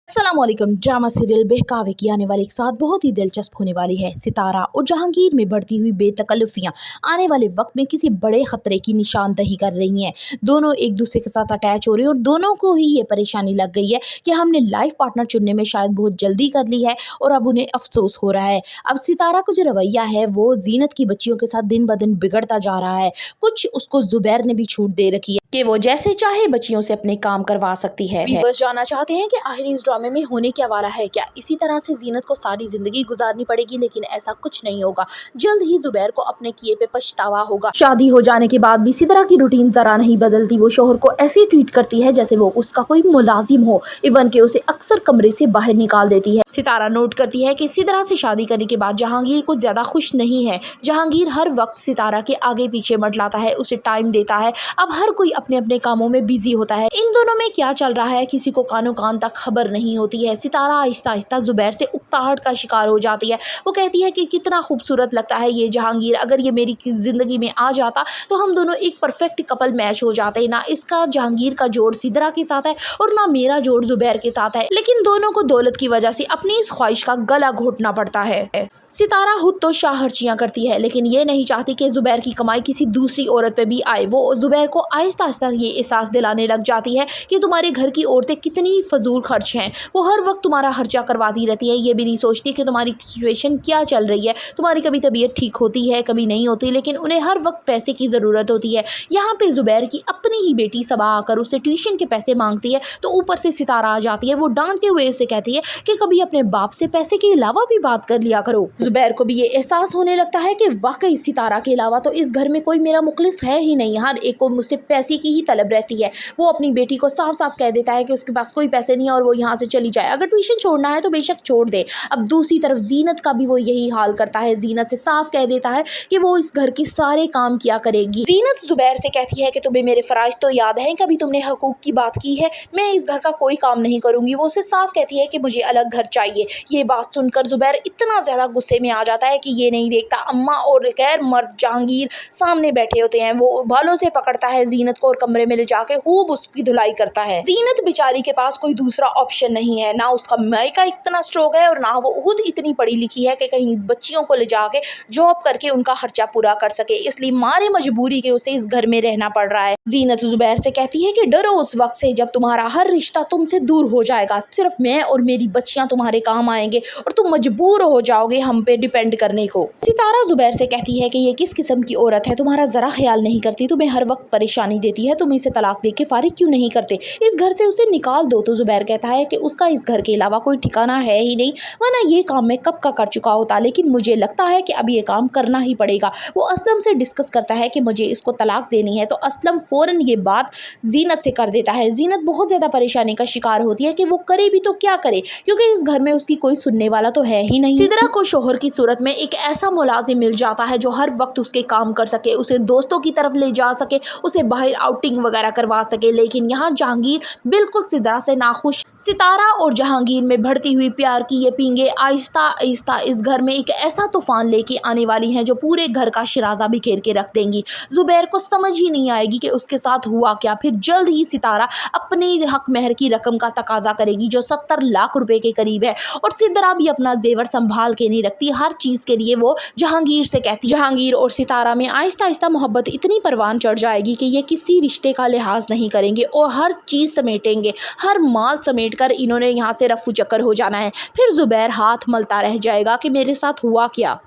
अस्सलामुअलैकुम। Drama serial बहकावे की आने वाली एक साथ बहुत ही दिलचस्प होने वाली है। सितारा और जहांगीर में बढ़ती हुई बेतकल्लुफियां आने वाले वक्त में किसी बड़े खतरे की निशानदही कर रही हैं। दोनों एक दूसरे के साथ अटैच हो रहे हैं और दोनों को ही ये परेशानी लग गई है कि हमने लाइफ पार्टनर चुनने में शायद बहुत जल्दी कर ली है और अब उन्हें अफसोस हो रहा है। अब सितारा का जो रवैया है वो जीनत की बच्चियों के साथ दिन ब दिन बिगड़ता जा रहा है। कुछ उसको जुबैर ने भी छूट दे रखी है कि वो जैसे चाहे बच्चियों से अपने काम करवा सकती है। बस जानना चाहते हैं कि आखिर इस ड्रामे में होने क्या वाला है। क्या इसी तरह से जीनत को सारी जिंदगी गुजारनी पड़ेगी? लेकिन ऐसा कुछ नहीं होगा। जल्द ही जुबैर को अपने किए पे पछतावा होगा। शादी हो जाने के बाद भी सितारा की रूटीन जरा नहीं बदलती। वो शोहर को ऐसे ट्रीट करती है जैसे वो उसका कोई मुलाजिम हो। इवन के उसे अक्सर कमरे से बाहर निकाल देती है। सितारा नोट करती है कि सितारा से शादी करने के बाद जहांगीर को ज्यादा खुश नहीं है। जहांगीर हर वक्त सितारा के आगे पीछे मंडलाता है, उसे टाइम देता है। अब हर कोई अपने अपने कामों में बिजी होता है। इन दोनों में क्या चल रहा है किसी को कानो कान तक खबर नहीं होती है। सितारा आहिस्ता आहिस्ता जुबैर से उकताहट का शिकार हो जाती है। वो कहती है कि कितना खूबसूरत लगता है ये जहांगीर, अगर ये मेरी जिंदगी में आ जाता तो हम दोनों एक परफेक्ट कपल मैच हो जाते। ना इसका जहांगीर का जोड़ सितारा के साथ है और ना मेरा जोड़ जुबैर के साथ है, लेकिन दोनों को दौलत की वजह से अपनी इस ख्वाहिश का गला घोटना पड़ता है। सितारा खुद तो शाहर्चियां करती है लेकिन ये नहीं चाहती कि जुबैर की कमाई किसी दूसरी औरत पे भी आए। वो जुबैर को आहिस्ता आहिस्ता ये एहसास दिलाने लग जाती है कि तुम्हारे घर की औरतें कितनी फजूल खर्च हैं। वो हर वक्त तुम्हारा खर्चा करवाती रहती है, ये भी नहीं सोचती कि तुम्हारी सिचुएशन क्या चल रही है। तुम्हारी कभी तबीयत ठीक होती है, कभी नहीं होती, लेकिन उन्हें हर वक्त पैसे की ज़रूरत होती है। यहाँ पे जुबैर की अपनी ही बेटी सबा आकर उससे ट्यूशन के पैसे मांगती है तो ऊपर से सितारा आ जाती है। वो डांटते हुए उसे कहती है कि कभी अपने बाप से पैसे के अलावा भी बात कर लिया करो। जुबैर को भी ये एहसास होने लगता है कि वाकई सितारा के अलावा तो इस घर में कोई मेरा मुखलिस है ही नहीं। हर एक को मुझसे पैसे की ही तलब रहती है। वो अपनी बेटी को साफ साफ कह देता है कि उसके पास कोई पैसे नहीं है और वो यहाँ से चली जाए। अगर ट्यूशन छोड़ना है तो बेशक छोड़ दे। अब दूसरी तरफ जीनत का भी वो यही हाल करता है। जीनत से साफ कह देता है कि वो इस घर के सारे काम किया करेगी। जीनत जुबैर से कहती है कि तुम्हें मेरे फराइज तो याद है, कभी तुमने हकूक की बात की है, मैं इस घर का कोई काम नहीं करूंगी। वो उसे साफ कहती है कि मुझे अलग घर चाहिए। ये बात सुनकर जुबैर इतना ज्यादा गुस्से में आ जाता है कि ये नहीं देखता अम्मा और गैर मर्द जहांगीर सामने बैठे होते हैं। वो बालों से पकड़ता है जीनत को और कमरे में ले जाके खूब उसकी धुलाई करता है। जीनत बेचारी के पास कोई दूसरा ऑप्शन नहीं है, ना उसका मायका इतना स्ट्रोंग है और ना वो खुद इतनी पढ़ी लिखी है कि कहीं बच्चियों को ले जाके जॉब करके उनका खर्चा पूरा कर सके, इसलिए मारे मजबूरी के उसे इस घर में रहना पड़ रहा है। जीनत जुबैर से कहती है कि डरो उस वक्त से जब तुम्हारा हर रिश्ता तुमसे दूर हो जाएगा। सिर्फ मैं और मेरी बच्चियां तुम्हारे काम आएंगे और तुम मजबूर हो जाओगे हम पे डिपेंड करने को। सितारा जुबैर से कहती है कि ये किस किस्म की औरत है, तुम्हारा जरा ख्याल नहीं करती, तुम्हें हर वक्त परेशानी देती है, तुम इसे तलाक दे के फारिग क्यों नहीं करते, इस घर से उसे निकाल दो। तो जुबैर कहता है कि उसका इस घर के अलावा कोई ठिकाना है ही नहीं, वरना ये काम मैं कब का कर चुका होता, लेकिन मुझे लगता है कि अब ये काम करना ही पड़ेगा। वो असलम से डिस्कस करता है कि मुझे इसको तलाक देनी है तो असलम फौरन ये बात जीनत से कर देता है। जीनत बहुत ज़्यादा परेशानी का शिकार होती है कि वो करे भी तो क्या करे, क्योंकि इस घर में उसकी कोई सुनने वाला तो है ही नहीं। सितारा को शोहर की सूरत में एक ऐसा मुलाजिम मिल जाता है जो हर वक्त उसके काम कर सके, उसे दोस्तों की तरफ ले जा सके, उसे बाहर आउटिंग वगैरह करवा सके। लेकिन यहाँ जहांगीर बिल्कुल सितारा से नाखुश। सितारा और जहांगीर में बढ़ती हुई प्यार की ये पींगे आहिस्ता आहिस्ता इस घर में एक ऐसा तूफान लेके आने वाली हैं जो पूरे घर का शिराजा बिखेर के रख देंगी। जुबैर को समझ ही नहीं आएगी कि उसके साथ हुआ क्या। फिर जल्द ही सितारा अपने हक महर की रकम का तकाजा करेगी जो 70 लाख रुपए के करीब है, और सितारा भी अपना जेवर संभाल के नहीं रखती। हर चीज के लिए वो जहांगीर से कहती। जहांगीर और सितारा में आहिस्ता आहिस्ता मोहब्बत इतनी परवान चढ़ जाएगी कि ये किसी रिश्ते का लिहाज नहीं करेंगे और हर चीज समेटेंगे, हर माल समेट कर इन्होंने यहाँ से रफू चक्कर हो जाना है। फिर जुबैर हाथ मलता रह जाएगा कि मेरे साथ हुआ क्या।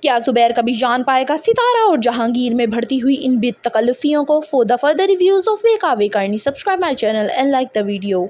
क्या जुबैर कभी जान पाएगा सितारा और जहांगीर में बढ़ती हुई इन बेतकल्लुफियों को? For the further reviews of बहकावे kindly subscribe my channel and like the video.